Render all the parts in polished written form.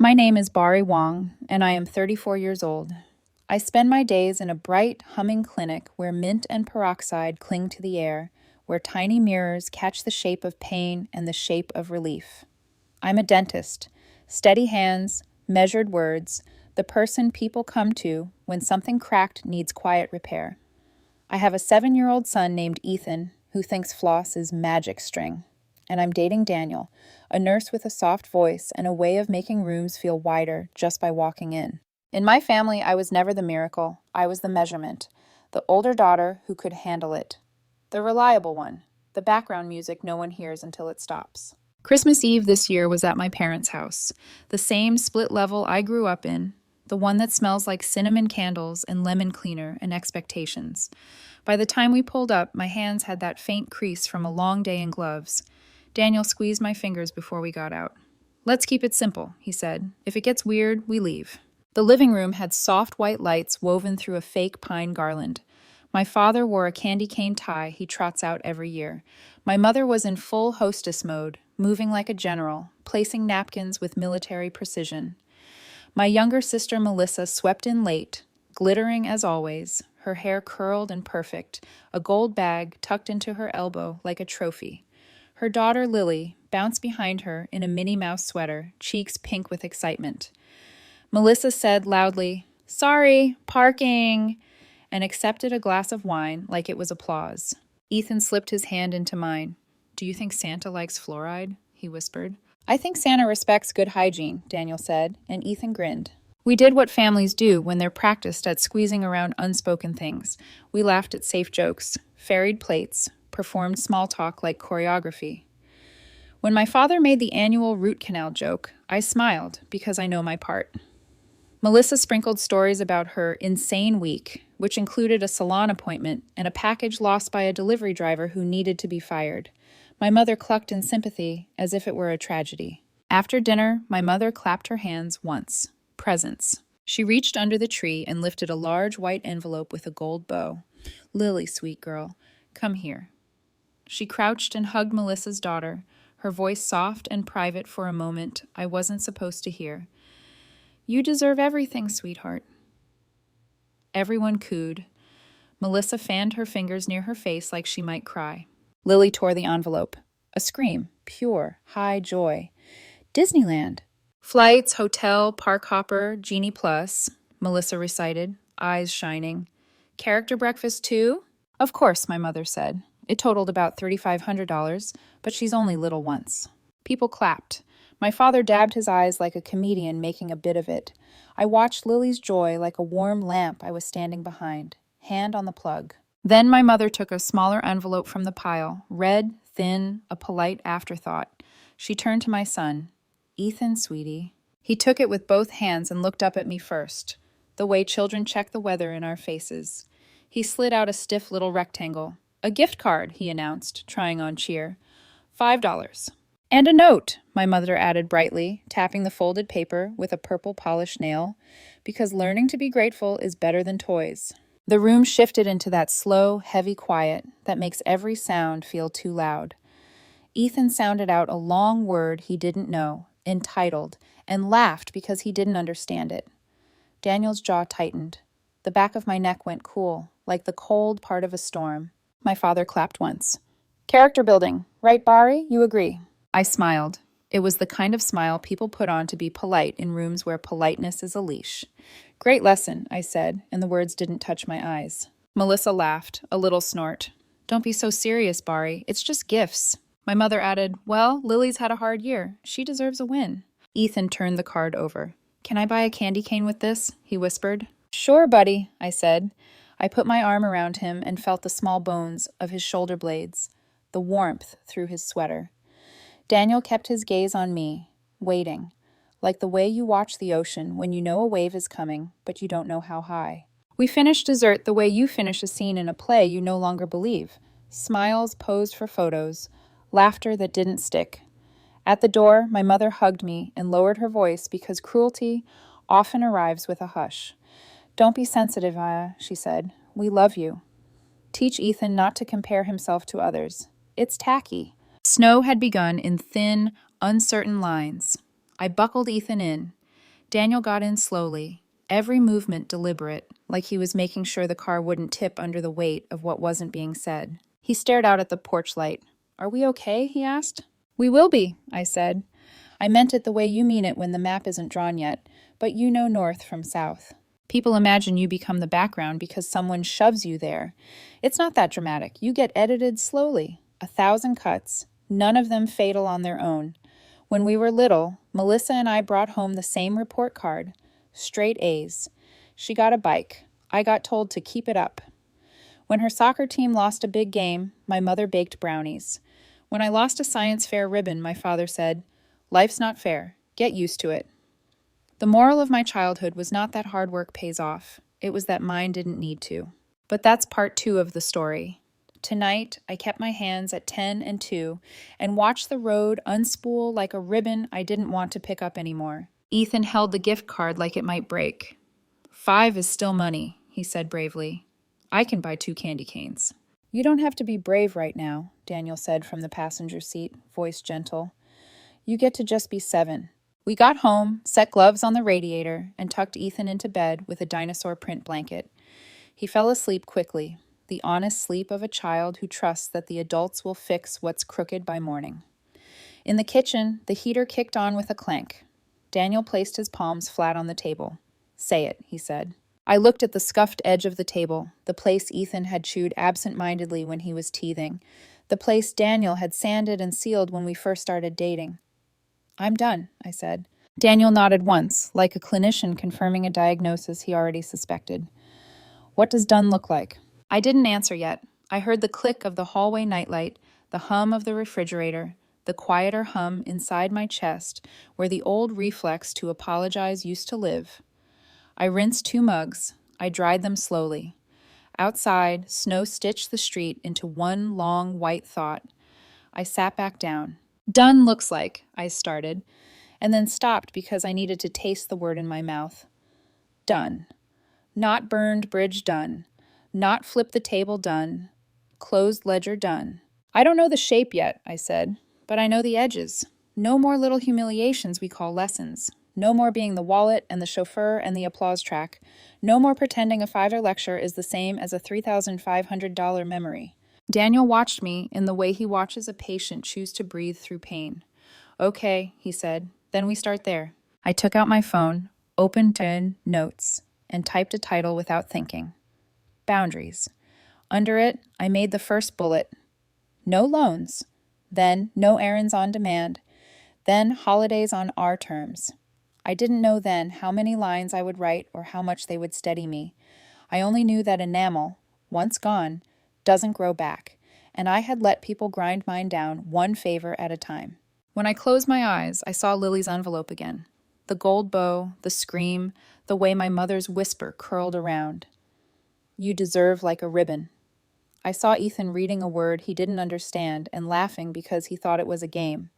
My name is Bari Wong, and I am 34 years old. I spend my days in a bright, humming clinic where mint and peroxide cling to the air, where tiny mirrors catch the shape of pain and the shape of relief. I'm a dentist. Steady hands, measured words, the person people come to when something cracked needs quiet repair. I have a 7-year-old son named Ethan who thinks floss is magic string. And I'm dating Daniel, a nurse with a soft voice and a way of making rooms feel wider just by walking in. In my family, I was never the miracle. I was the measurement. The older daughter who could handle it. The reliable one. The background music no one hears until it stops. Christmas Eve this year was at my parents' house. The same split level I grew up in. The one that smells like cinnamon candles and lemon cleaner and expectations. By the time we pulled up, my hands had that faint crease from a long day in gloves. Daniel squeezed my fingers before we got out. "Let's keep it simple," he said. "If it gets weird, we leave." The living room had soft white lights woven through a fake pine garland. My father wore a candy cane tie he trots out every year. My mother was in full hostess mode, moving like a general, placing napkins with military precision. My younger sister Melissa swept in late, glittering as always, her hair curled and perfect, a gold bag tucked into her elbow like a trophy. Her daughter, Lily, bounced behind her in a Minnie Mouse sweater, cheeks pink with excitement. Melissa said loudly, "Sorry, parking," and accepted a glass of wine like it was applause. Ethan slipped his hand into mine. "Do you think Santa likes fluoride?" he whispered. "I think Santa respects good hygiene," Daniel said, and Ethan grinned. We did what families do when they're practiced at squeezing around unspoken things. We laughed at safe jokes, ferried plates, performed small talk like choreography. When my father made the annual root canal joke, I smiled because I know my part. Melissa sprinkled stories about her insane week, which included a salon appointment and a package lost by a delivery driver who needed to be fired. My mother clucked in sympathy as if it were a tragedy. After dinner, my mother clapped her hands once. Presents. She reached under the tree and lifted a large white envelope with a gold bow. "Lily, sweet girl, come here." She crouched and hugged Melissa's daughter, her voice soft and private for a moment I wasn't supposed to hear. "You deserve everything, sweetheart." Everyone cooed. Melissa fanned her fingers near her face like she might cry. Lily tore the envelope. A scream. Pure, high joy. "Disneyland." "Flights, hotel, park hopper, Genie Plus," Melissa recited, eyes shining. "Character breakfast too?" "Of course," my mother said. It totaled about $3,500, but she's only little once. People clapped. My father dabbed his eyes like a comedian making a bit of it. I watched Lily's joy like a warm lamp I was standing behind, hand on the plug. Then my mother took a smaller envelope from the pile, red, thin, a polite afterthought. She turned to my son. "Ethan, sweetie." He took it with both hands and looked up at me first, the way children check the weather in our faces. He slid out a stiff little rectangle. "A gift card," he announced, trying on cheer. $5. "And a note," my mother added brightly, tapping the folded paper with a purple polished nail, "because learning to be grateful is better than toys." The room shifted into that slow, heavy quiet that makes every sound feel too loud. Ethan sounded out a long word he didn't know, entitled, and laughed because he didn't understand it. Daniel's jaw tightened. The back of my neck went cool, like the cold part of a storm. My father clapped once. "Character building, right, Bari? You agree?" I smiled. It was the kind of smile people put on to be polite in rooms where politeness is a leash. "Great lesson," I said, and the words didn't touch my eyes. Melissa laughed, a little snort. "Don't be so serious, Bari. It's just gifts." My mother added, "Well, Lily's had a hard year. She deserves a win." Ethan turned the card over. "Can I buy a candy cane with this?" he whispered. "Sure, buddy," I said. I put my arm around him and felt the small bones of his shoulder blades, the warmth through his sweater. Daniel kept his gaze on me, waiting, like the way you watch the ocean when you know a wave is coming, but you don't know how high. We finished dessert the way you finish a scene in a play you no longer believe. Smiles posed for photos, laughter that didn't stick. At the door, my mother hugged me and lowered her voice because cruelty often arrives with a hush. "Don't be sensitive, Aya," she said. "We love you. Teach Ethan not to compare himself to others. It's tacky." Snow had begun in thin, uncertain lines. I buckled Ethan in. Daniel got in slowly, every movement deliberate, like he was making sure the car wouldn't tip under the weight of what wasn't being said. He stared out at the porch light. "Are we okay?" he asked. "We will be," I said. "I meant it the way you mean it when the map isn't drawn yet, but you know north from south. People imagine you become the background because someone shoves you there. It's not that dramatic. You get edited slowly. 1,000 cuts, none of them fatal on their own. When we were little, Melissa and I brought home the same report card. Straight A's. She got a bike. I got told to keep it up. When her soccer team lost a big game, my mother baked brownies. When I lost a science fair ribbon, my father said, 'Life's not fair. Get used to it.' The moral of my childhood was not that hard work pays off. It was that mine didn't need to. But that's part 2 of the story. Tonight, I kept my hands at 10 and 2 and watched the road unspool like a ribbon I didn't want to pick up anymore. Ethan held the gift card like it might break. "5 is still money," he said bravely. "I can buy 2 candy canes." "You don't have to be brave right now," Daniel said from the passenger seat, voice gentle. "You get to just be 7. We got home, set gloves on the radiator, and tucked Ethan into bed with a dinosaur print blanket. He fell asleep quickly, the honest sleep of a child who trusts that the adults will fix what's crooked by morning. In the kitchen, the heater kicked on with a clank. Daniel placed his palms flat on the table. "Say it," he said. I looked at the scuffed edge of the table, the place Ethan had chewed absent-mindedly when he was teething, the place Daniel had sanded and sealed when we first started dating. "I'm done," I said. Daniel nodded once, like a clinician confirming a diagnosis he already suspected. "What does done look like?" I didn't answer yet. I heard the click of the hallway nightlight, the hum of the refrigerator, the quieter hum inside my chest where the old reflex to apologize used to live. I rinsed 2 mugs. I dried them slowly. Outside, snow stitched the street into one long white thought. I sat back down. "Done looks like," I started, and then stopped because I needed to taste the word in my mouth. Done. Not burned bridge done. Not flip the table done. Closed ledger done. "I don't know the shape yet," I said, "but I know the edges. No more little humiliations we call lessons. No more being the wallet and the chauffeur and the applause track. No more pretending a $5 lecture is the same as a $3,500 memory." Daniel watched me in the way he watches a patient choose to breathe through pain. "Okay," he said, "then we start there." I took out my phone, opened in Notes, and typed a title without thinking. Boundaries. Under it, I made the first bullet. No loans. Then no errands on demand. Then holidays on our terms. I didn't know then how many lines I would write or how much they would steady me. I only knew that enamel, once gone, doesn't grow back, and I had let people grind mine down one favor at a time. When I closed my eyes, I saw Lily's envelope again. The gold bow, the scream, the way my mother's whisper curled around. "You deserve like a ribbon." I saw Ethan reading a word he didn't understand and laughing because he thought it was a game.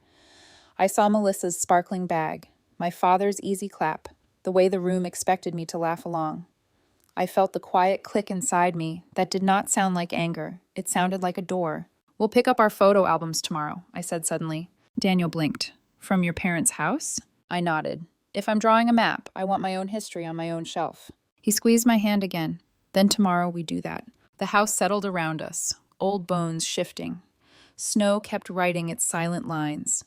I saw Melissa's sparkling bag, my father's easy clap, the way the room expected me to laugh along. I felt the quiet click inside me that did not sound like anger. It sounded like a door. "We'll pick up our photo albums tomorrow," I said suddenly. Daniel blinked. "From your parents' house?" I nodded. "If I'm drawing a map, I want my own history on my own shelf." He squeezed my hand again. "Then tomorrow we do that." The house settled around us, old bones shifting. Snow kept writing its silent lines.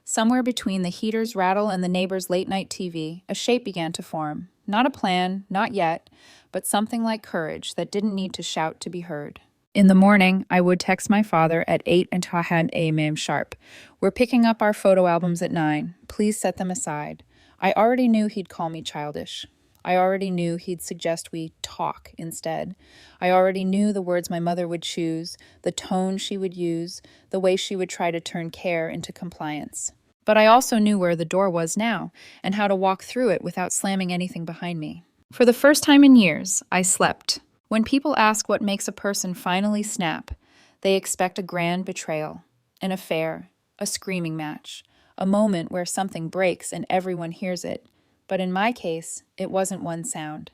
Somewhere between the heater's rattle and the neighbor's late-night TV, a shape began to form. Not a plan, not yet, but something like courage that didn't need to shout to be heard. In the morning, I would text my father at 8 until I had a.m. sharp. "We're picking up our photo albums at 9. Please set them aside." I already knew he'd call me childish. I already knew he'd suggest we talk instead. I already knew the words my mother would choose, the tone she would use, the way she would try to turn care into compliance. But I also knew where the door was now, and how to walk through it without slamming anything behind me. For the first time in years, I slept. When people ask what makes a person finally snap, they expect a grand betrayal, an affair, a screaming match, a moment where something breaks and everyone hears it. But in my case, it wasn't one sound.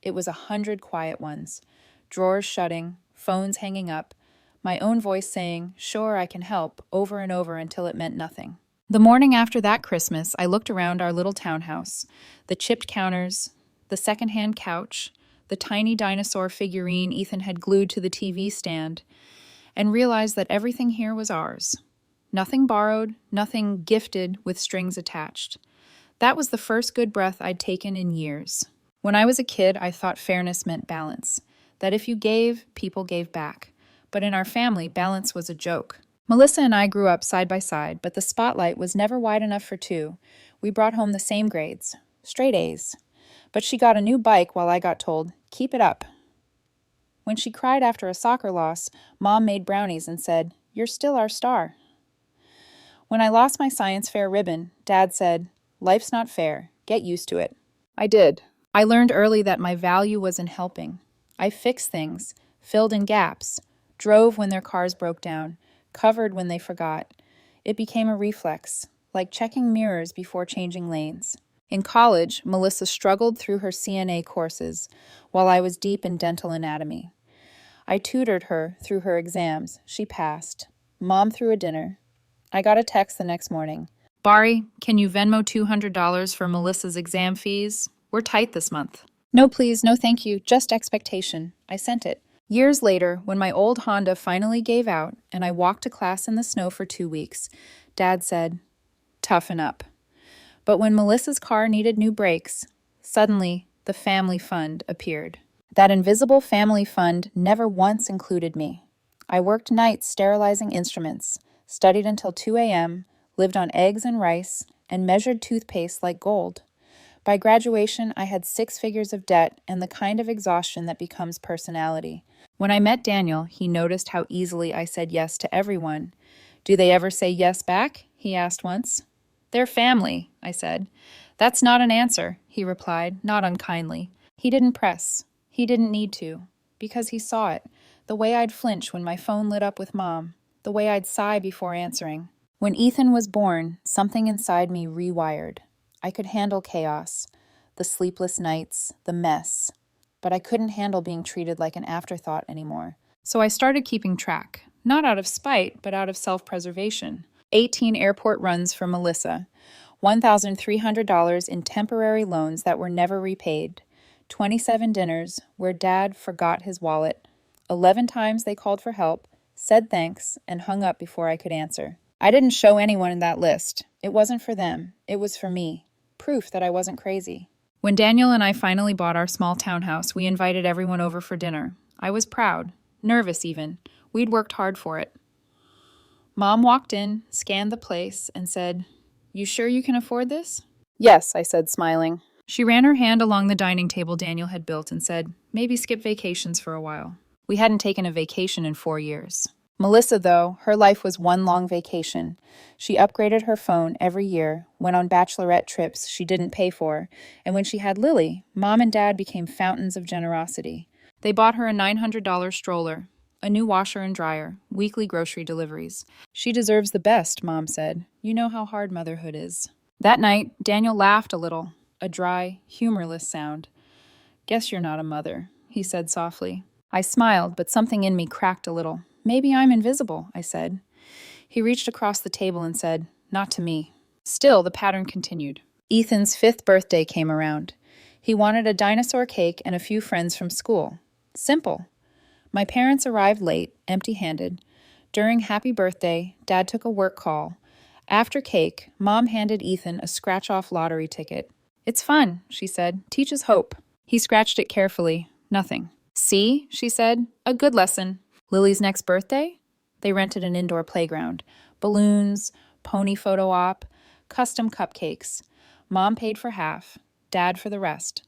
It was 100 quiet ones. Drawers shutting, phones hanging up, my own voice saying, "Sure, I can help," over and over until it meant nothing. The morning after that Christmas, I looked around our little townhouse. The chipped counters, the secondhand couch, the tiny dinosaur figurine Ethan had glued to the TV stand, and realized that everything here was ours. Nothing borrowed, nothing gifted with strings attached. That was the first good breath I'd taken in years. When I was a kid, I thought fairness meant balance, that if you gave, people gave back. But in our family, balance was a joke. Melissa and I grew up side by side, but the spotlight was never wide enough for two. We brought home the same grades, straight A's. But she got a new bike while I got told, "Keep it up." When she cried after a soccer loss, Mom made brownies and said, "You're still our star." When I lost my science fair ribbon, Dad said, "Life's not fair. Get used to it." I did. I learned early that my value was in helping. I fixed things, filled in gaps, drove when their cars broke down, covered when they forgot. It became a reflex, like checking mirrors before changing lanes. In college, Melissa struggled through her CNA courses, while I was deep in dental anatomy. I tutored her through her exams. She passed. Mom threw a dinner. I got a text the next morning. "Bari, can you Venmo $200 for Melissa's exam fees? We're tight this month." "No, please, no thank you, just expectation." I sent it. Years later, when my old Honda finally gave out and I walked to class in the snow for 2 weeks, Dad said, "Toughen up." But when Melissa's car needed new brakes, suddenly the family fund appeared. That invisible family fund never once included me. I worked nights sterilizing instruments, studied until 2 a.m., lived on eggs and rice, and measured toothpaste like gold. By graduation, I had 6 figures of debt and the kind of exhaustion that becomes personality. When I met Daniel, he noticed how easily I said yes to everyone. "Do they ever say yes back?" he asked once. "They're family," I said. "That's not an answer," he replied, not unkindly. He didn't press. He didn't need to, because he saw it, the way I'd flinch when my phone lit up with Mom, the way I'd sigh before answering. When Ethan was born, something inside me rewired. I could handle chaos, the sleepless nights, the mess, but I couldn't handle being treated like an afterthought anymore. So I started keeping track, not out of spite, but out of self-preservation. 18 airport runs for Melissa, $1,300 in temporary loans that were never repaid, 27 dinners where Dad forgot his wallet, 11 times they called for help, said thanks, and hung up before I could answer. I didn't show anyone in that list. It wasn't for them. It was for me. Proof that I wasn't crazy. When Daniel and I finally bought our small townhouse, we invited everyone over for dinner. I was proud, nervous even. We'd worked hard for it. Mom walked in, scanned the place, and said, "You sure you can afford this?" "Yes," I said, smiling. She ran her hand along the dining table Daniel had built and said, "Maybe skip vacations for a while." We hadn't taken a vacation in 4 years. Melissa, though, her life was one long vacation. She upgraded her phone every year, went on bachelorette trips she didn't pay for, and when she had Lily, Mom and Dad became fountains of generosity. They bought her a $900 stroller, a new washer and dryer, weekly grocery deliveries. "She deserves the best," Mom said. "You know how hard motherhood is." That night, Daniel laughed a little, a dry, humorless sound. "Guess you're not a mother," he said softly. I smiled, but something in me cracked a little. "Maybe I'm invisible," I said. He reached across the table and said, "Not to me." Still, the pattern continued. Ethan's 5th birthday came around. He wanted a dinosaur cake and a few friends from school. Simple. My parents arrived late, empty-handed. During Happy Birthday, Dad took a work call. After cake, Mom handed Ethan a scratch-off lottery ticket. "It's fun," she said. "Teaches hope." He scratched it carefully. Nothing. "See," she said. "A good lesson." Lily's next birthday? They rented an indoor playground. Balloons, pony photo op, custom cupcakes. Mom paid for half, Dad for the rest.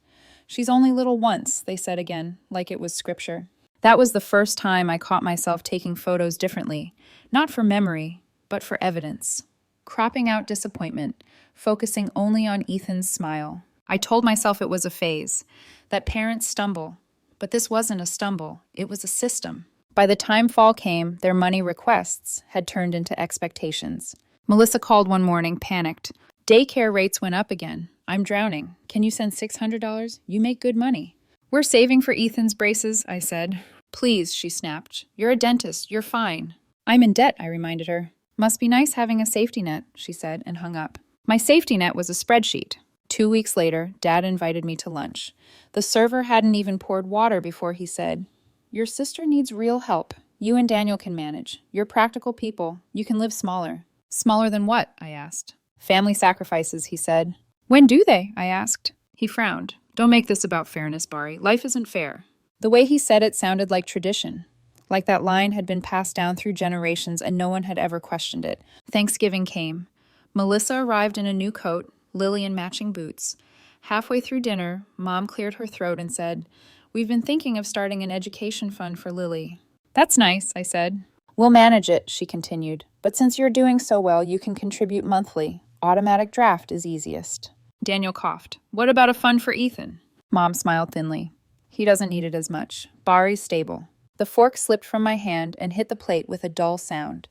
"She's only little once," they said again, like it was scripture. That was the first time I caught myself taking photos differently, not for memory, but for evidence. Cropping out disappointment, focusing only on Ethan's smile. I told myself it was a phase, that parents stumble. But this wasn't a stumble, it was a system. By the time fall came, their money requests had turned into expectations. Melissa called one morning, panicked. "Daycare rates went up again. I'm drowning. Can you send $600? You make good money." "We're saving for Ethan's braces," I said. "Please," she snapped. "You're a dentist. You're fine." "I'm in debt," I reminded her. Must be nice having a safety net, she said, and hung up. My safety net was a spreadsheet. 2 weeks later, Dad invited me to lunch. The server hadn't even poured water before he said, "Your sister needs real help. You and Daniel can manage. You're practical people. You can live smaller." Smaller than what? I asked. Family sacrifices, he said. When do they? I asked. He frowned. Don't make this about fairness, Bari. Life isn't fair. The way he said it sounded like tradition. Like that line had been passed down through generations and no one had ever questioned it. Thanksgiving came. Melissa arrived in a new coat, Lily in matching boots. Halfway through dinner, Mom cleared her throat and said, "We've been thinking of starting an education fund for Lily." That's nice, I said. We'll manage it, she continued. But since you're doing so well, you can contribute monthly. Automatic draft is easiest. Daniel coughed. What about a fund for Ethan? Mom smiled thinly. He doesn't need it as much. Bari's stable. The fork slipped from my hand and hit the plate with a dull sound.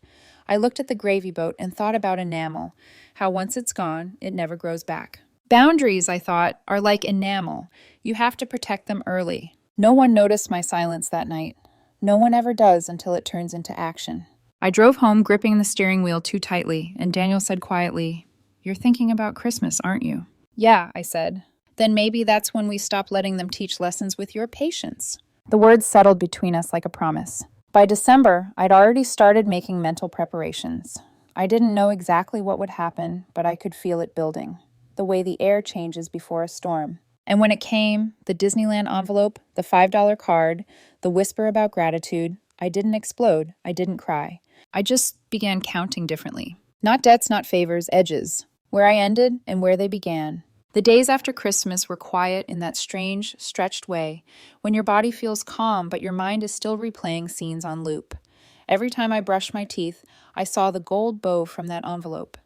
I looked at the gravy boat and thought about enamel, how once it's gone, it never grows back. Boundaries, I thought, are like enamel. You have to protect them early. No one noticed my silence that night. No one ever does until it turns into action. I drove home gripping the steering wheel too tightly, and Daniel said quietly, "You're thinking about Christmas, aren't you?" Yeah, I said. Then maybe that's when we stop letting them teach lessons with your patience. The words settled between us like a promise. By December, I'd already started making mental preparations. I didn't know exactly what would happen, but I could feel it building, the way the air changes before a storm. And when it came, the Disneyland envelope, the $5 card, the whisper about gratitude, I didn't explode, I didn't cry. I just began counting differently. Not debts, not favors, edges. Where I ended and where they began. The days after Christmas were quiet in that strange, stretched way, when your body feels calm but your mind is still replaying scenes on loop. Every time I brushed my teeth, I saw the gold bow from that envelope.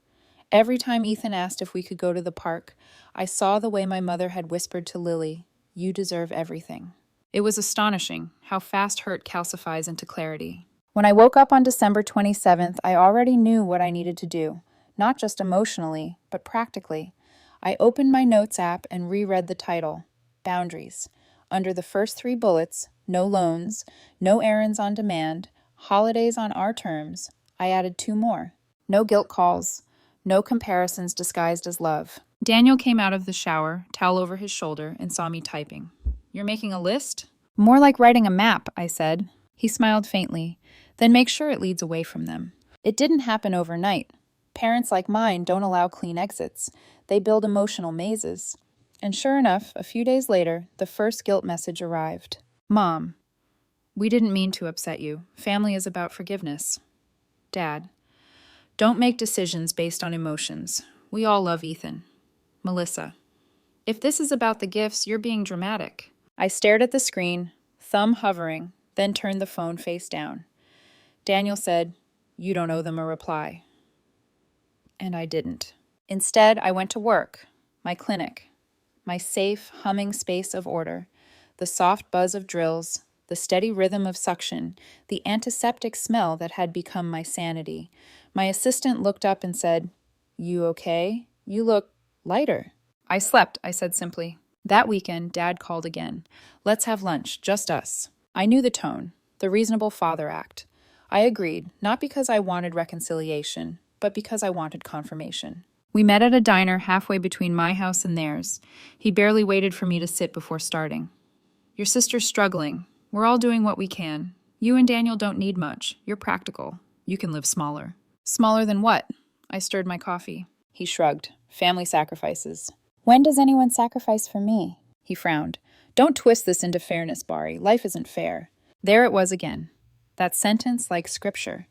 Every time Ethan asked if we could go to the park, I saw the way my mother had whispered to Lily, "You deserve everything." It was astonishing how fast hurt calcifies into clarity. When I woke up on December 27th, I already knew what I needed to do, not just emotionally, but practically. I opened my notes app and reread the title, Boundaries. Under the first 3 bullets, no loans, no errands on demand, holidays on our terms, I added 2 more. No guilt calls, no comparisons disguised as love. Daniel came out of the shower, towel over his shoulder, and saw me typing. You're making a list? More like writing a map, I said. He smiled faintly. Then make sure it leads away from them. It didn't happen overnight. Parents like mine don't allow clean exits. They build emotional mazes. And sure enough, a few days later, the first guilt message arrived. Mom, we didn't mean to upset you. Family is about forgiveness. Dad, don't make decisions based on emotions. We all love Ethan. Melissa, if this is about the gifts, you're being dramatic. I stared at the screen, thumb hovering, then turned the phone face down. Daniel said, "You don't owe them a reply." And I didn't. Instead, I went to work, my clinic, my safe, humming space of order, the soft buzz of drills, the steady rhythm of suction, the antiseptic smell that had become my sanity. My assistant looked up and said, "You okay? You look lighter." I slept, I said simply. That weekend, Dad called again. Let's have lunch, just us. I knew the tone, the reasonable father act. I agreed, not because I wanted reconciliation, but because I wanted confirmation. We met at a diner halfway between my house and theirs. He barely waited for me to sit before starting. Your sister's struggling. We're all doing what we can. You and Daniel don't need much. You're practical. You can live smaller. Smaller than what? I stirred my coffee. He shrugged. Family sacrifices. When does anyone sacrifice for me? He frowned. Don't twist this into fairness, Bari. Life isn't fair. There it was again. That sentence like scripture.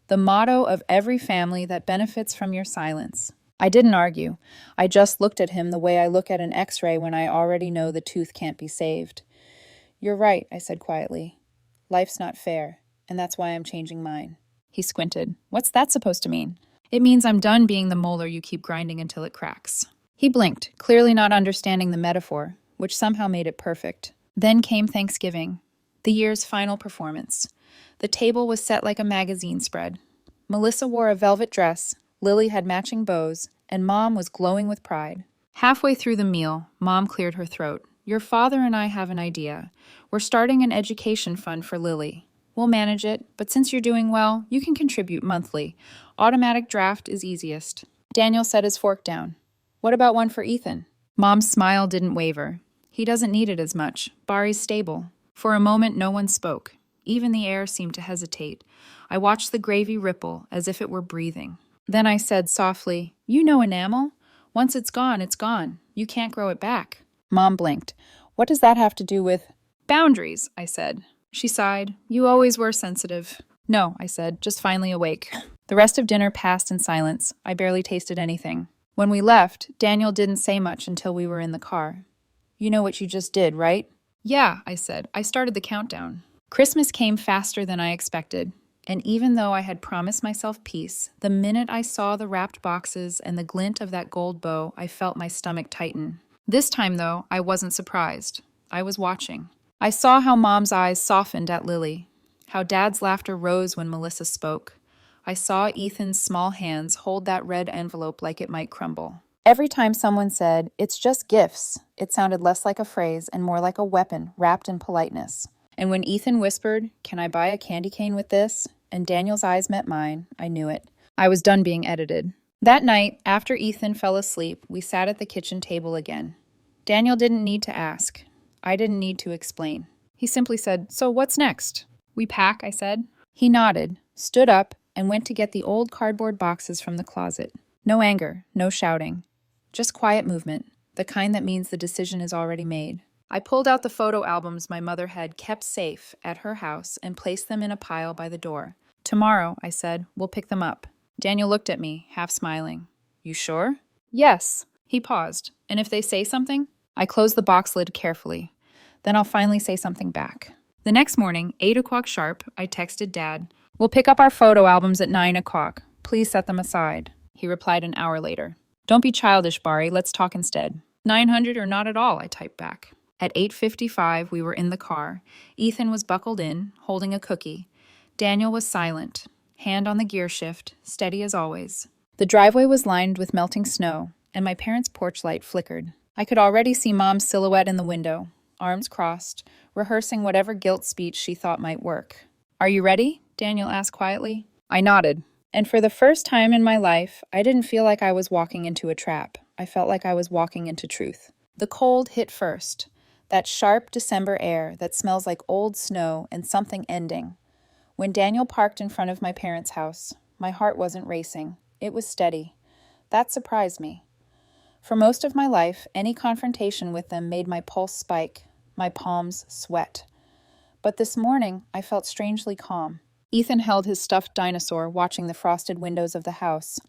The motto of every family that benefits from your silence. I didn't argue. I just looked at him the way I look at an x-ray when I already know the tooth can't be saved. You're right, I said quietly. Life's not fair, and that's why I'm changing mine. He squinted. What's that supposed to mean? It means I'm done being the molar you keep grinding until it cracks. He blinked, clearly not understanding the metaphor, which somehow made it perfect. Then came Thanksgiving, the year's final performance. The table was set like a magazine spread. Melissa wore a velvet dress, Lily had matching bows, and Mom was glowing with pride. Halfway through the meal, Mom cleared her throat. Your father and I have an idea. We're starting an education fund for Lily. We'll manage it, but since you're doing well, you can contribute monthly. Automatic draft is easiest. Daniel set his fork down. What about one for Ethan? Mom's smile didn't waver. He doesn't need it as much. Bari's stable. For a moment, no one spoke. Even the air seemed to hesitate. I watched the gravy ripple as if it were breathing. Then I said softly, "You know enamel? Once it's gone, it's gone. You can't grow it back." Mom blinked. "What does that have to do with—" "Boundaries," I said. She sighed. "You always were sensitive." "No," I said, just finally awake. The rest of dinner passed in silence. I barely tasted anything. When we left, Daniel didn't say much until we were in the car. "You know what you just did, right?" "Yeah," I said. "I started the countdown." Christmas came faster than I expected. And even though I had promised myself peace, the minute I saw the wrapped boxes and the glint of that gold bow, I felt my stomach tighten. This time, though, I wasn't surprised. I was watching. I saw how Mom's eyes softened at Lily, how Dad's laughter rose when Melissa spoke. I saw Ethan's small hands hold that red envelope like it might crumble. Every time someone said, "It's just gifts," it sounded less like a phrase and more like a weapon wrapped in politeness. And when Ethan whispered, "Can I buy a candy cane with this?" and Daniel's eyes met mine, I knew it. I was done being edited. That night, after Ethan fell asleep, we sat at the kitchen table again. Daniel didn't need to ask. I didn't need to explain. He simply said, "So what's next?" "We pack," I said. He nodded, stood up, and went to get the old cardboard boxes from the closet. No anger, no shouting. Just quiet movement, the kind that means the decision is already made. I pulled out the photo albums my mother had kept safe at her house and placed them in a pile by the door. "Tomorrow," I said, "we'll pick them up." Daniel looked at me, half smiling. "You sure?" "Yes." He paused. "And if they say something?" I closed the box lid carefully. "Then I'll finally say something back." The next morning, 8 o'clock sharp, I texted Dad, "We'll pick up our photo albums at 9 o'clock. Please set them aside." He replied an hour later. "Don't be childish, Bari. Let's talk instead." 900 or not at all, I typed back. At 8:55, we were in the car. Ethan was buckled in, holding a cookie. Daniel was silent, hand on the gear shift, steady as always. The driveway was lined with melting snow, and my parents' porch light flickered. I could already see Mom's silhouette in the window, arms crossed, rehearsing whatever guilt speech she thought might work. "Are you ready?" Daniel asked quietly. I nodded. And for the first time in my life, I didn't feel like I was walking into a trap. I felt like I was walking into truth. The cold hit first. That sharp December air that smells like old snow and something ending. When Daniel parked in front of my parents' house, my heart wasn't racing. It was steady. That surprised me. For most of my life, any confrontation with them made my pulse spike, my palms sweat. But this morning, I felt strangely calm. Ethan held his stuffed dinosaur, watching the frosted windows of the house.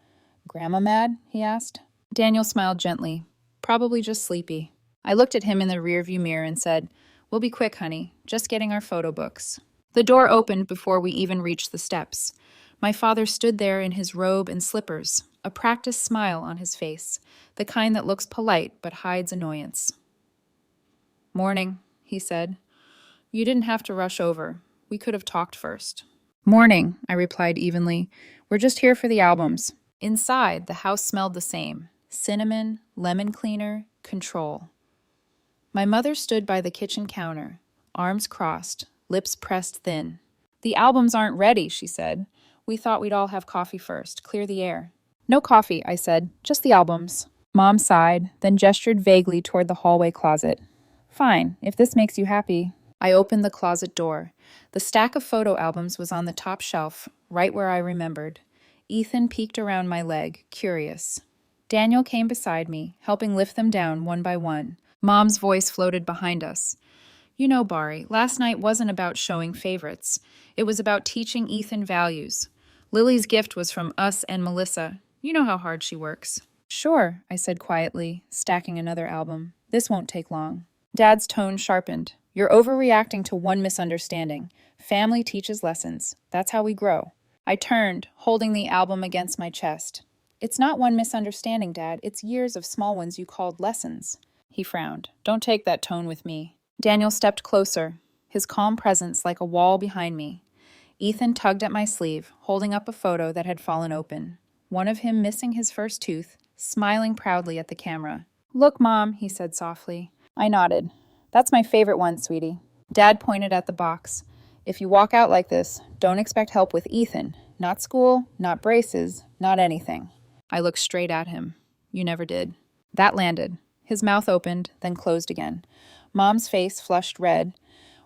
"Grandma mad?" he asked. Daniel smiled gently. "Probably just sleepy." I looked at him in the rearview mirror and said, "We'll be quick, honey. Just getting our photo books." The door opened before we even reached the steps. My father stood there in his robe and slippers, a practiced smile on his face, the kind that looks polite but hides annoyance. "Morning," he said. "You didn't have to rush over. We could have talked first." "Morning," I replied evenly. "We're just here for the albums." Inside, the house smelled the same. Cinnamon, lemon cleaner, control. My mother stood by the kitchen counter, arms crossed, lips pressed thin. "The albums aren't ready," she said. "We thought we'd all have coffee first, clear the air." "No coffee," I said. "Just the albums." Mom sighed, then gestured vaguely toward the hallway closet. "Fine, if this makes you happy." I opened the closet door. The stack of photo albums was on the top shelf, right where I remembered. Ethan peeked around my leg, curious. Daniel came beside me, helping lift them down one by one. Mom's voice floated behind us. "You know, Bari, last night wasn't about showing favorites. It was about teaching Ethan values. Lily's gift was from us and Melissa. You know how hard she works." "Sure," I said quietly, stacking another album. "This won't take long." Dad's tone sharpened. "You're overreacting to one misunderstanding. Family teaches lessons. That's how we grow." I turned, holding the album against my chest. "It's not one misunderstanding, Dad. It's years of small ones you called lessons." He frowned. "Don't take that tone with me." Daniel stepped closer, his calm presence like a wall behind me. Ethan tugged at my sleeve, holding up a photo that had fallen open. One of him missing his first tooth, smiling proudly at the camera. "Look, Mom," he said softly. I nodded. "That's my favorite one, sweetie." Dad pointed at the box. If you walk out like this, don't expect help with Ethan. Not school, not braces, not anything. I looked straight at him. You never did. That landed. His mouth opened, then closed again. Mom's face flushed red.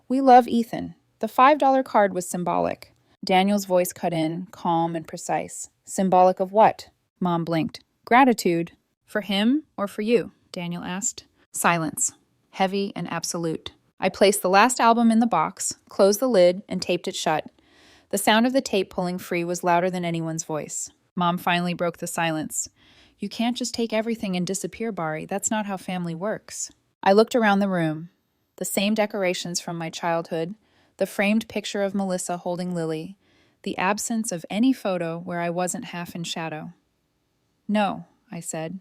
We love Ethan. The $5 card was symbolic. Daniel's voice cut in, calm and precise. Symbolic of what? Mom blinked. Gratitude. For him or for you? Daniel asked. Silence. Heavy and absolute. I placed the last album in the box, closed the lid, and taped it shut. The sound of the tape pulling free was louder than anyone's voice. Mom finally broke the silence. You can't just take everything and disappear, Bari. That's not how family works. I looked around the room. The same decorations from my childhood, the framed picture of Melissa holding Lily, the absence of any photo where I wasn't half in shadow. No, I said.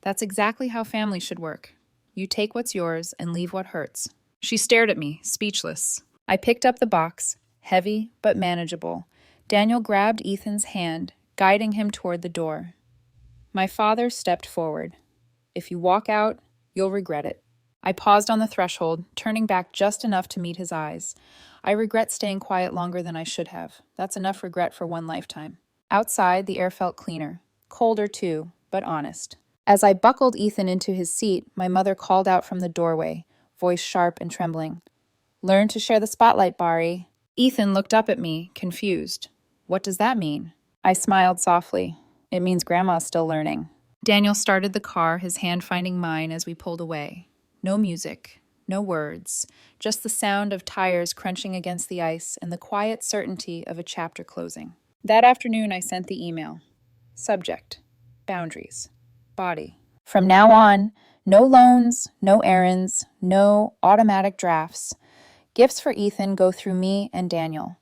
That's exactly how family should work. You take what's yours and leave what hurts. She stared at me, speechless. I picked up the box, heavy but manageable. Daniel grabbed Ethan's hand, guiding him toward the door. My father stepped forward. If you walk out, you'll regret it. I paused on the threshold, turning back just enough to meet his eyes. I regret staying quiet longer than I should have. That's enough regret for one lifetime. Outside, the air felt cleaner. Colder, too, but honest. As I buckled Ethan into his seat, my mother called out from the doorway, voice sharp and trembling. Learn to share the spotlight, Bari. Ethan looked up at me, confused. What does that mean? I smiled softly. It means Grandma's still learning. Daniel started the car, his hand finding mine as we pulled away. No music, no words, just the sound of tires crunching against the ice and the quiet certainty of a chapter closing. That afternoon, I sent the email. Subject: boundaries. Body. From now on, no loans, no errands, no automatic drafts. Gifts for Ethan go through me and Daniel.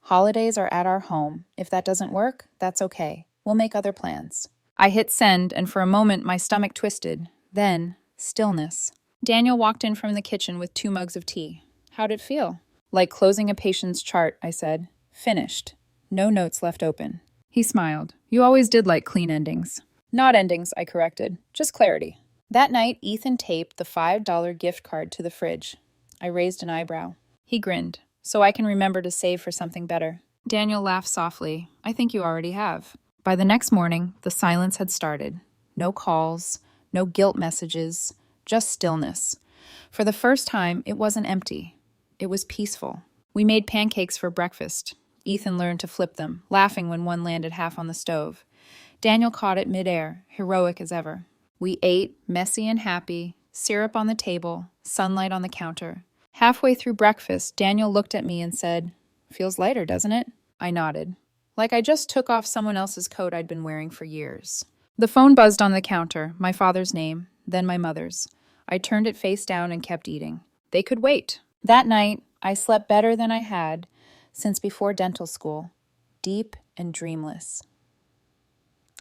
Holidays are at our home. If that doesn't work, that's okay. We'll make other plans. I hit send, and for a moment my stomach twisted. Then, stillness. Daniel walked in from the kitchen with 2 mugs of tea. How'd it feel? Like closing a patient's chart, I said. Finished. No notes left open. He smiled. You always did like clean endings. Not endings, I corrected. Just clarity. That night, Ethan taped the $5 gift card to the fridge. I raised an eyebrow. He grinned. So I can remember to save for something better. Daniel laughed softly. I think you already have. By the next morning, the silence had started. No calls, no guilt messages, just stillness. For the first time, it wasn't empty. It was peaceful. We made pancakes for breakfast. Ethan learned to flip them, laughing when one landed half on the stove. Daniel caught it midair, heroic as ever. We ate, messy and happy, syrup on the table, sunlight on the counter. Halfway through breakfast, Daniel looked at me and said, Feels lighter, doesn't it? I nodded. Like I just took off someone else's coat I'd been wearing for years. The phone buzzed on the counter, my father's name, then my mother's. I turned it face down and kept eating. They could wait. That night, I slept better than I had since before dental school, deep and dreamless.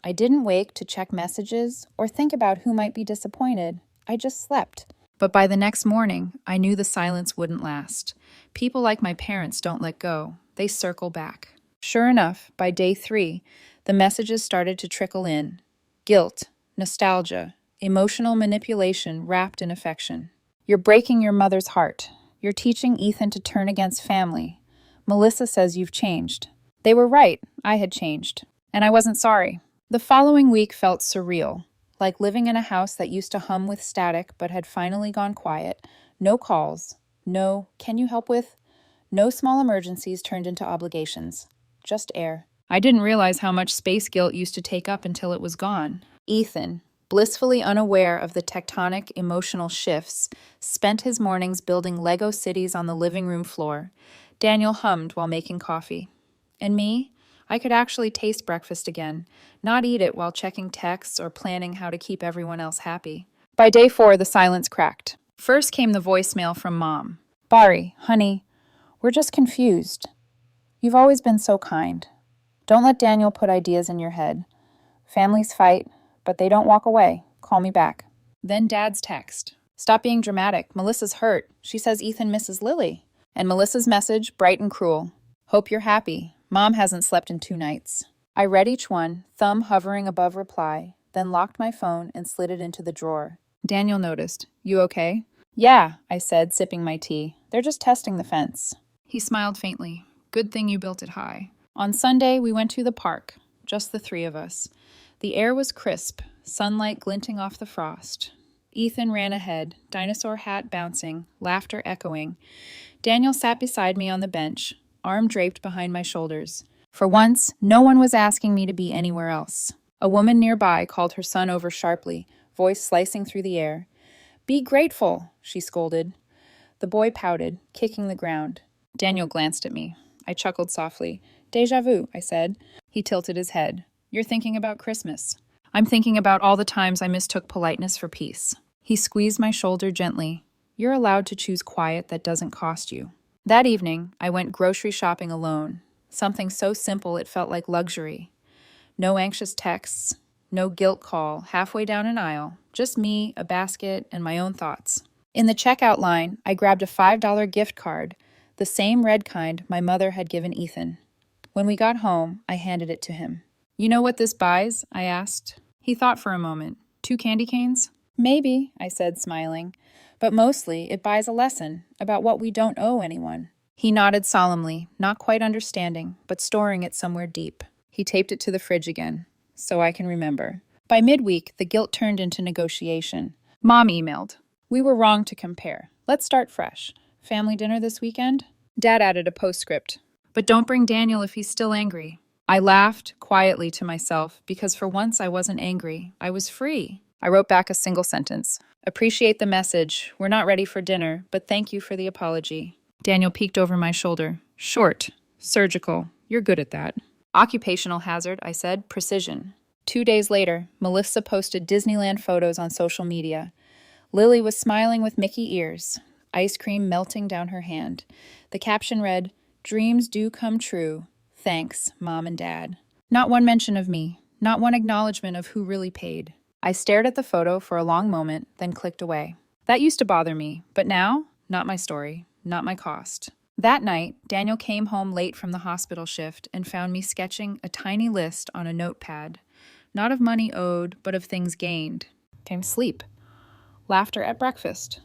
I didn't wake to check messages or think about who might be disappointed. I just slept. But by the next morning, I knew the silence wouldn't last. People like my parents don't let go. They circle back. Sure enough, by day 3, the messages started to trickle in. Guilt, nostalgia, emotional manipulation wrapped in affection. You're breaking your mother's heart. You're teaching Ethan to turn against family. Melissa says you've changed. They were right. I had changed. And I wasn't sorry. The following week felt surreal. Like living in a house that used to hum with static but had finally gone quiet. No calls. No, can you help with? No small emergencies turned into obligations. Just air. I didn't realize how much space guilt used to take up until it was gone. Ethan, blissfully unaware of the tectonic emotional shifts, spent his mornings building Lego cities on the living room floor. Daniel hummed while making coffee. And me? I could actually taste breakfast again, not eat it while checking texts or planning how to keep everyone else happy. By day 4, the silence cracked. First came the voicemail from Mom. Bari, honey, we're just confused. You've always been so kind. Don't let Daniel put ideas in your head. Families fight, but they don't walk away. Call me back. Then Dad's text. Stop being dramatic. Melissa's hurt. She says Ethan misses Lily. And Melissa's message, bright and cruel. Hope you're happy. Mom hasn't slept in 2 nights. I read each one, thumb hovering above reply, then locked my phone and slid it into the drawer. Daniel noticed. You okay? Yeah, I said, sipping my tea. They're just testing the fence. He smiled faintly. Good thing you built it high. On Sunday, we went to the park, just the three of us. The air was crisp, sunlight glinting off the frost. Ethan ran ahead, dinosaur hat bouncing, laughter echoing. Daniel sat beside me on the bench, arm draped behind my shoulders. For once, no one was asking me to be anywhere else. A woman nearby called her son over sharply, voice slicing through the air. "Be grateful," she scolded. The boy pouted, kicking the ground. Daniel glanced at me. I chuckled softly. "Déjà vu," I said. He tilted his head. "You're thinking about Christmas." "I'm thinking about all the times I mistook politeness for peace." He squeezed my shoulder gently. "You're allowed to choose quiet that doesn't cost you." That evening, I went grocery shopping alone. Something so simple it felt like luxury. No anxious texts, no guilt call halfway down an aisle, just me, a basket, and my own thoughts. In the checkout line, I grabbed a $5 gift card, the same red kind my mother had given Ethan. When we got home, I handed it to him. "You know what this buys?" I asked. He thought for a moment. 2 candy canes? "Maybe," I said, smiling. "But mostly, it buys a lesson about what we don't owe anyone." He nodded solemnly, not quite understanding, but storing it somewhere deep. He taped it to the fridge again, so I can remember. By midweek, the guilt turned into negotiation. Mom emailed. "We were wrong to compare. Let's start fresh. Family dinner this weekend?" Dad added a postscript. "But don't bring Daniel if he's still angry." I laughed quietly to myself because for once I wasn't angry. I was free. I wrote back a single sentence. "Appreciate the message. We're not ready for dinner, but thank you for the apology." Daniel peeked over my shoulder. "Short. Surgical. You're good at that." "Occupational hazard," I said. "Precision." 2 days later, Melissa posted Disneyland photos on social media. Lily was smiling with Mickey ears, ice cream melting down her hand. The caption read, "Dreams do come true. Thanks, Mom and Dad." Not one mention of me, not one acknowledgement of who really paid. I stared at the photo for a long moment, then clicked away. That used to bother me, but now, not my story, not my cost. That night, Daniel came home late from the hospital shift and found me sketching a tiny list on a notepad. Not of money owed, but of things gained. Came sleep. Laughter at breakfast.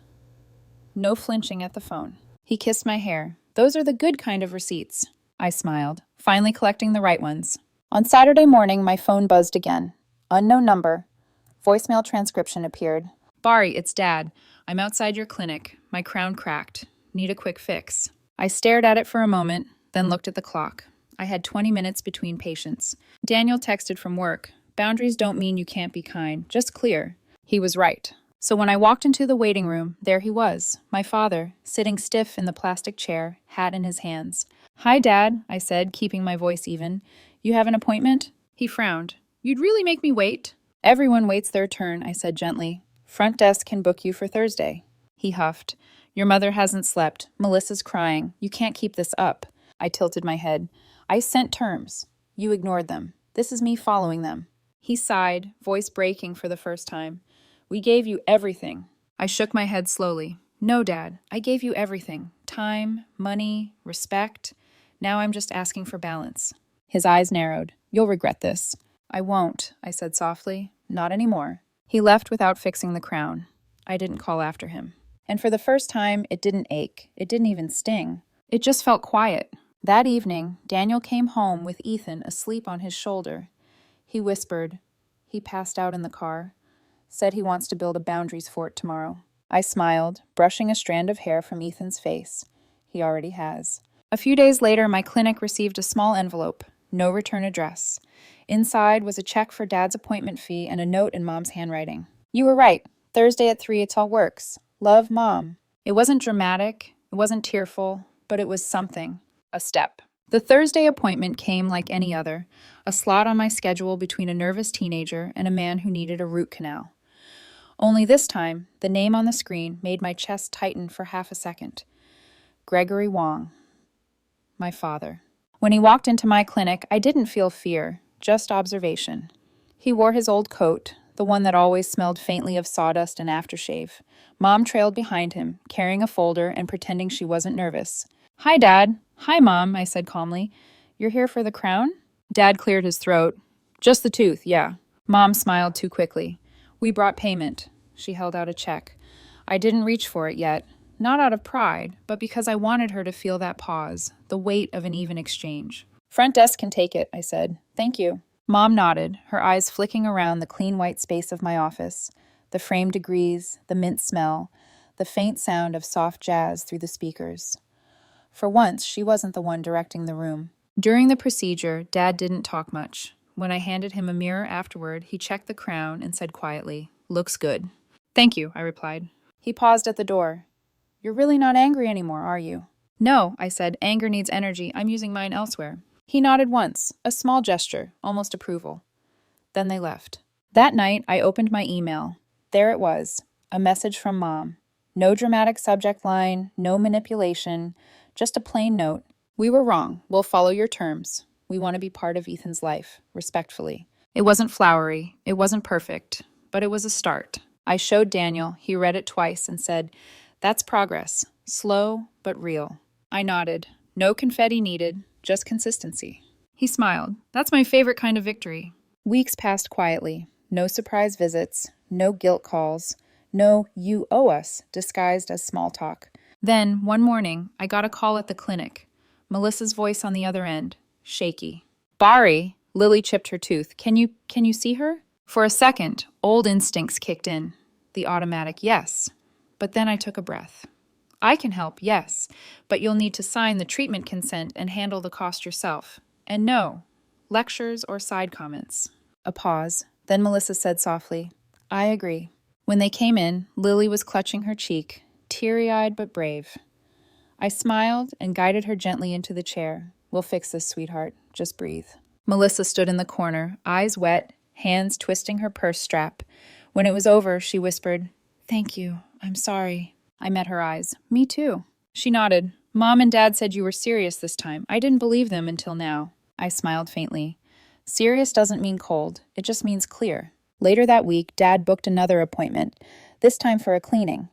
No flinching at the phone. He kissed my hair. "Those are the good kind of receipts." I smiled, finally collecting the right ones. On Saturday morning, my phone buzzed again. Unknown number. Voicemail transcription appeared. "Bari, it's Dad. I'm outside your clinic. My crown cracked. Need a quick fix." I stared at it for a moment, then looked at the clock. I had 20 minutes between patients. Daniel texted from work. "Boundaries don't mean you can't be kind, just clear." He was right. So when I walked into the waiting room, there he was, my father, sitting stiff in the plastic chair, hat in his hands. "Hi, Dad," I said, keeping my voice even. "You have an appointment?" He frowned. "You'd really make me wait?" "Everyone waits their turn," I said gently. "Front desk can book you for Thursday." He huffed. "Your mother hasn't slept. Melissa's crying. You can't keep this up." I tilted my head. "I sent terms. You ignored them. This is me following them." He sighed, voice breaking for the first time. "We gave you everything." I shook my head slowly. "No, Dad, I gave you everything. Time, money, respect. Now I'm just asking for balance." His eyes narrowed. "You'll regret this." "I won't," I said softly. "Not anymore." He left without fixing the crown. I didn't call after him. And for the first time, it didn't ache. It didn't even sting. It just felt quiet. That evening, Daniel came home with Ethan asleep on his shoulder. He whispered. He passed out in the car. Said he wants to build a boundaries fort tomorrow. I smiled, brushing a strand of hair from Ethan's face. He already has. A few days later, my clinic received a small envelope. No return address. Inside was a check for Dad's appointment fee and a note in Mom's handwriting. "You were right. Thursday at 3, it's all works. Love, Mom." It wasn't dramatic. It wasn't tearful. But it was something. A step. The Thursday appointment came like any other. A slot on my schedule between a nervous teenager and a man who needed a root canal. Only this time, the name on the screen made my chest tighten for half a second. Gregory Wong. My father. When he walked into my clinic, I didn't feel fear, just observation. He wore his old coat, the one that always smelled faintly of sawdust and aftershave. Mom trailed behind him, carrying a folder and pretending she wasn't nervous. "Hi, Dad." "Hi, Mom," I said calmly. "You're here for the crown?" Dad cleared his throat. "Just the tooth, yeah." Mom smiled too quickly. "We brought payment." She held out a check. I didn't reach for it yet. not out of pride, but because I wanted her to feel that pause, the weight of an even exchange. Front desk can take it, I said. Thank you. Mom nodded, her eyes flicking around the clean white space of my office, the framed degrees, the mint smell, the faint sound of soft jazz through the speakers. For once, she wasn't the one directing the room. During the procedure, Dad didn't talk much. When I handed him a mirror afterward, he checked the crown and said quietly, "Looks good." "Thank you," I replied. He paused at the door. "You're really not angry anymore, are you?" "No," I said. "Anger needs energy. I'm using mine elsewhere." He nodded once, a small gesture, almost approval. Then they left. That night, I opened my email. There it was, a message from Mom. No dramatic subject line, no manipulation, just a plain note. "We were wrong. We'll follow your terms. We want to be part of Ethan's life, respectfully." It wasn't flowery, it wasn't perfect, but it was a start. I showed Daniel, he read it twice and said, "That's progress, slow but real." I nodded. No confetti needed, just consistency. He smiled. "That's my favorite kind of victory." Weeks passed quietly. No surprise visits, no guilt calls, no "you owe us" disguised as small talk. Then, one morning, I got a call at the clinic. Melissa's voice on the other end, shaky. "Bari," Lily chipped her tooth. Can you see her?" For a second, old instincts kicked in. The automatic yes. But then I took a breath. "I can help, yes, but you'll need to sign the treatment consent and handle the cost yourself. And no, lectures or side comments." A pause. Then Melissa said softly, "I agree." When they came in, Lily was clutching her cheek, teary-eyed but brave. I smiled and guided her gently into the chair. "We'll fix this, sweetheart. Just breathe." Melissa stood in the corner, eyes wet, hands twisting her purse strap. When it was over, she whispered, "Thank you. I'm sorry." I met her eyes. "Me too." She nodded. "Mom and Dad said you were serious this time. I didn't believe them until now." I smiled faintly. Serious doesn't mean cold. It just means clear. Later that week, Dad booked another appointment, this time for a cleaning.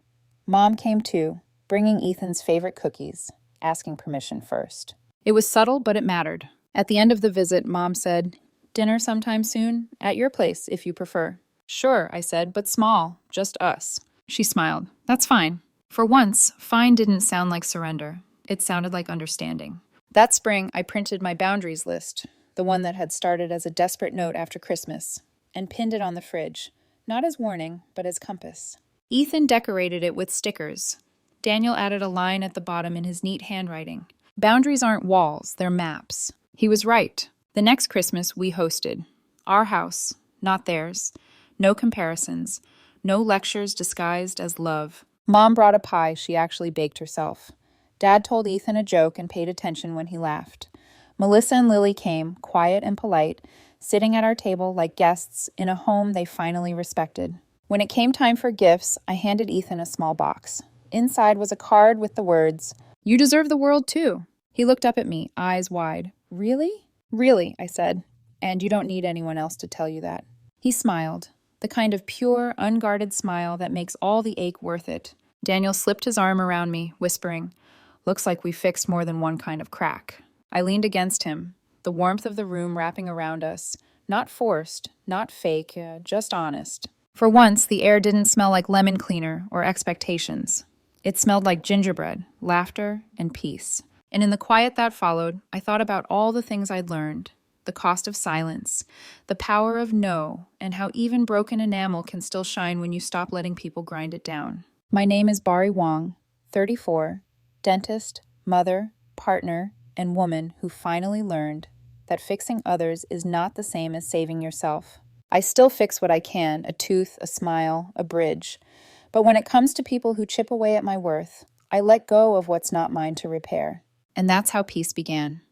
Mom came too, bringing Ethan's favorite cookies, asking permission first. It was subtle, but it mattered. At the end of the visit, Mom said, "Dinner sometime soon? At your place, if you prefer." "Sure," I said, "but small, just us." She smiled. "That's fine." For once, fine didn't sound like surrender. It sounded like understanding. That spring, I printed my boundaries list, the one that had started as a desperate note after Christmas, and pinned it on the fridge, not as warning, but as compass. Ethan decorated it with stickers. Daniel added a line at the bottom in his neat handwriting. Boundaries aren't walls, they're maps. He was right. The next Christmas, we hosted. Our house, not theirs. No comparisons. No lectures disguised as love. Mom brought a pie she actually baked herself. Dad told Ethan a joke and paid attention when he laughed. Melissa and Lily came, quiet and polite, sitting at our table like guests in a home they finally respected. When it came time for gifts, I handed Ethan a small box. Inside was a card with the words, "You deserve the world too." He looked up at me, eyes wide. "Really?" "Really," I said. "And you don't need anyone else to tell you that." He smiled, the kind of pure, unguarded smile that makes all the ache worth it. Daniel slipped his arm around me, whispering, "Looks like we fixed more than one kind of crack." I leaned against him, the warmth of the room wrapping around us. Not forced, not fake, just honest. For once, the air didn't smell like lemon cleaner or expectations. It smelled like gingerbread, laughter, and peace. And in the quiet that followed, I thought about all the things I'd learned. The cost of silence, the power of no, and how even broken enamel can still shine when you stop letting people grind it down. My name is Bari Wong, 34, dentist, mother, partner, and woman who finally learned that fixing others is not the same as saving yourself. I still fix what I can, a tooth, a smile, a bridge. But when it comes to people who chip away at my worth, I let go of what's not mine to repair. And that's how peace began.